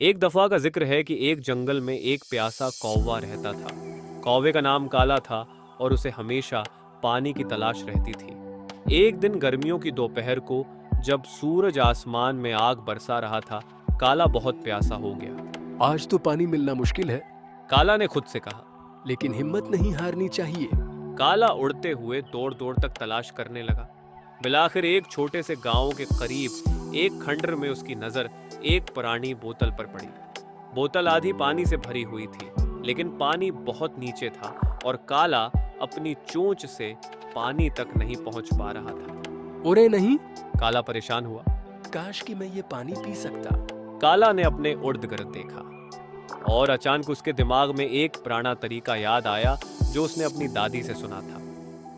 एक दफा का जिक्र है कि एक जंगल में एक प्यासा कौवा रहता था। कौवे का नाम काला था और उसे हमेशा पानी की तलाश रहती थी। एक दिन गर्मियों की दोपहर को जब सूरज आसमान में आग बरसा रहा था, काला बहुत प्यासा हो गया। आज तो पानी मिलना मुश्किल है, काला ने खुद से कहा। लेकिन हिम्मत नहीं हारनी चाहिए। काला उड़ते हुए दौड़ दौड़ तक तलाश करने लगा। बिलाखिर एक छोटे से गांव के करीब एक खंडर में उसकी नजर एक पुरानी बोतल पर पड़ी। बोतल आधी पानी से भरी हुई थी, लेकिन पानी बहुत नीचे था और काला अपनी चोंच से पानी तक नहीं पहुंच पा रहा था। ओरे नहीं, काला परेशान हुआ। काश कि मैं ये पानी पी सकता। काला ने अपने इर्द गिर्द देखा और अचानक उसके दिमाग में एक पुराना तरीका याद आया जो उसने अपनी दादी से सुना था।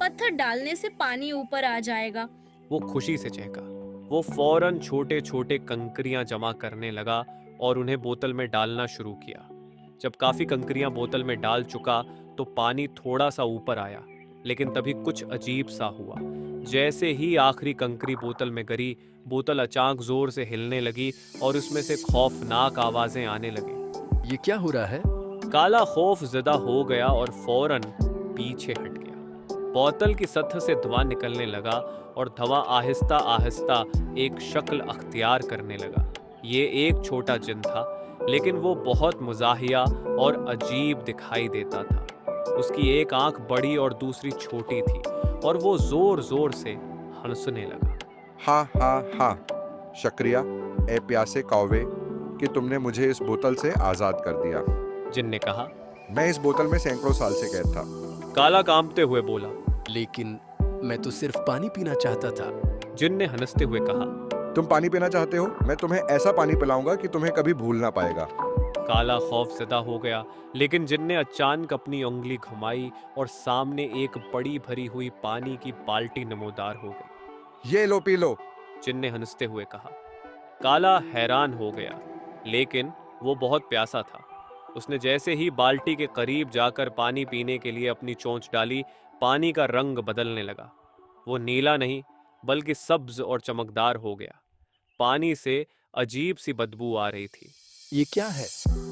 पत्थर डालने से पानी ऊपर आ जाएगा। वो खुशी से चहका। वो फौरन छोटे छोटे कंकरियां जमा करने लगा और उन्हें बोतल में डालना शुरू किया। जब काफी कंकरियां बोतल में डाल चुका तो पानी थोड़ा सा ऊपर आया, लेकिन तभी कुछ अजीब सा हुआ। जैसे ही आखिरी कंकरी बोतल में गिरी, बोतल अचानक जोर से हिलने लगी और उसमें से खौफनाक आवाजें आने लगी। ये क्या हो रहा है? काला खौफ ज़दा हो गया और फौरन पीछे हट गया। बोतल की सतह से धुआं निकलने लगा और धुआं आहिस्ता आहिस्ता एक शक्ल अख्तियार करने लगा। ये एक छोटा जिन था, लेकिन वो बहुत मुजाहिया और अजीब दिखाई देता था। उसकी एक आंख बड़ी और दूसरी छोटी थी और वो जोर जोर से हंसने लगा। हाँ हाँ हाँ, शुक्रिया ए प्यासे कौवे कि तुमने मुझे इस बोतल से आज़ाद कर दिया। जिन ने कहा। मैं इस बोतल में सैकड़ों साल से कैद था। काला कांपते हुए बोला। लेकिन मैं तो सिर्फ पानी पीना चाहता था। जिन ने हंसते हुए कहा। तुम पानी पीना चाहते हो? मैं तुम्हें ऐसा पानी पिलाऊंगा कि तुम्हें कभी भूल ना पाएगा। काला खौफज़दा हो गया, लेकिन जिन ने अचानक अपनी उंगली घुमाई और सामने एक बड़ी भरी हुई पानी की बाल्टी नमोदार हो गई। ये लो, पी लो। जिन ने हंसते हुए कहा। काला हैरान हो गया, लेकिन वो बहुत प्यासा था। उसने जैसे ही बाल्टी के करीब जाकर पानी पीने के लिए अपनी चोंच डाली, पानी का रंग बदलने लगा। वो नीला नहीं, बल्कि सब्ज और चमकदार हो गया। पानी से अजीब सी बदबू आ रही थी। ये क्या है?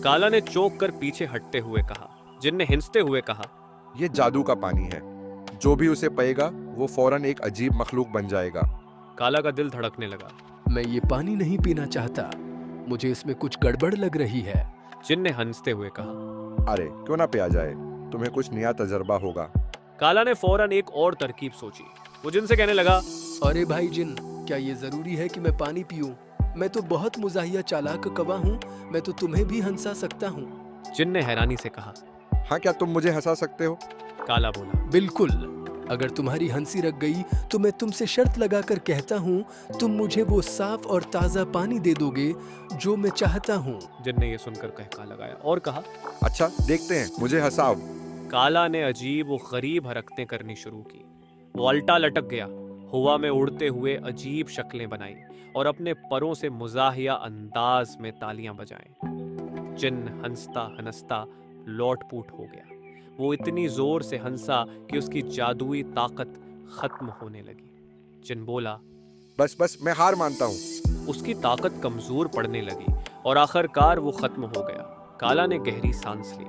काला ने चौंक कर पीछे हटते हुए कहा। जिन ने हिंसते हुए कहा। ये जादू का पानी है। जो भी उसे पिएगा वो फौरन एक अजीब मखलूक बन जाएगा। काला का दिल धड़कने लगा। मैं ये पानी नहीं पीना चाहता। मुझे इसमें कुछ गड़बड़ लग रही है। जिन ने हंसते हुए कहा। अरे क्यों ना पिया जाए, तुम्हें कुछ नया तजर्बा होगा। काला ने फौरन एक और तरकीब सोची। वो जिन से कहने लगा। अरे भाई जिन, क्या ये जरूरी है कि मैं पानी पीऊं? मैं तो बहुत मुजाहिया चालाक कौवा हूँ। मैं तो तुम्हें भी हंसा सकता हूँ। जिन ने हैरानी से कहा। हाँ, क्या तुम मुझे हंसा सकते हो? काला बोला। बिल्कुल। अगर तुम्हारी हंसी रख गई तो मैं तुमसे शर्त लगाकर कहता हूँ, तुम मुझे वो साफ और ताज़ा पानी दे दोगे जो मैं चाहता हूँ। जिन ने ये सुनकर कहका लगाया और कहा। अच्छा, देखते हैं, मुझे हंसाओ। काला ने अजीब व गरीब हरकतें करनी शुरू की। वो अलटा लटक गया, हवा में उड़ते हुए अजीब शक्लें बनाई और अपने परों से मुजाहिया अंदाज में तालियां बजाएं। जिन हंसता हंसता लोटपूट हो गया। वो इतनी जोर से हंसा कि उसकी जादुई ताकत खत्म होने लगी। जिन बोला। बस बस, मैं हार मानता हूँ। उसकी ताकत कमजोर पड़ने लगी और आखिरकार वो खत्म हो गया। काला ने गहरी सांस ली।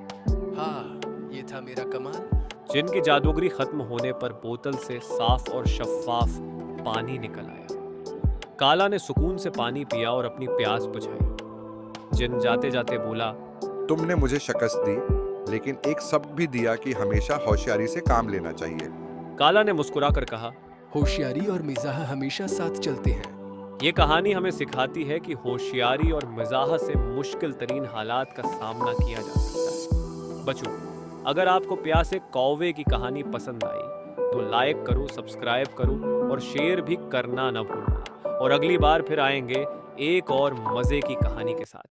हाँ, ये था मेरा कमाल। जिन की जादूगरी खत्म होने पर बोतल से साफ और शफाफ पानी निकल आया। काला ने सुकून से पानी पिया और अपनी प्यास बुझाई। जिन जाते जाते बोला। तुमने मुझे शिकस्त दी, लेकिन एक सबक भी दिया कि हमेशा होशियारी से काम लेना चाहिए। काला ने मुस्कुराकर कहा। होशियारी और मिजाह हमेशा साथ चलते हैं। ये कहानी हमें सिखाती है कि होशियारी और मिजाह से मुश्किल तरीन हालात का सामना किया जा सकता है। बच्चों, अगर आपको प्यासे कौवे की कहानी पसंद आई तो लाइक करो, सब्सक्राइब करो और शेयर भी करना न भूलना। और अगली बार फिर आएंगे एक और मजे की कहानी के साथ।